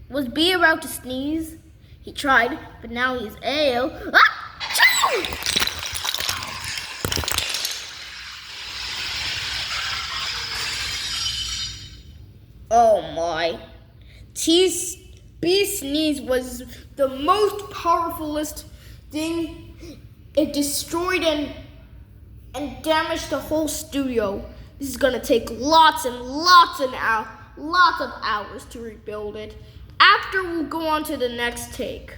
Was B about to sneeze? He tried, but now he's ill. Oh my. B sneeze was the most powerfulest thing. It destroyed and damaged the whole studio. This is gonna take lots of hours to rebuild it. After we'll go on to the next take.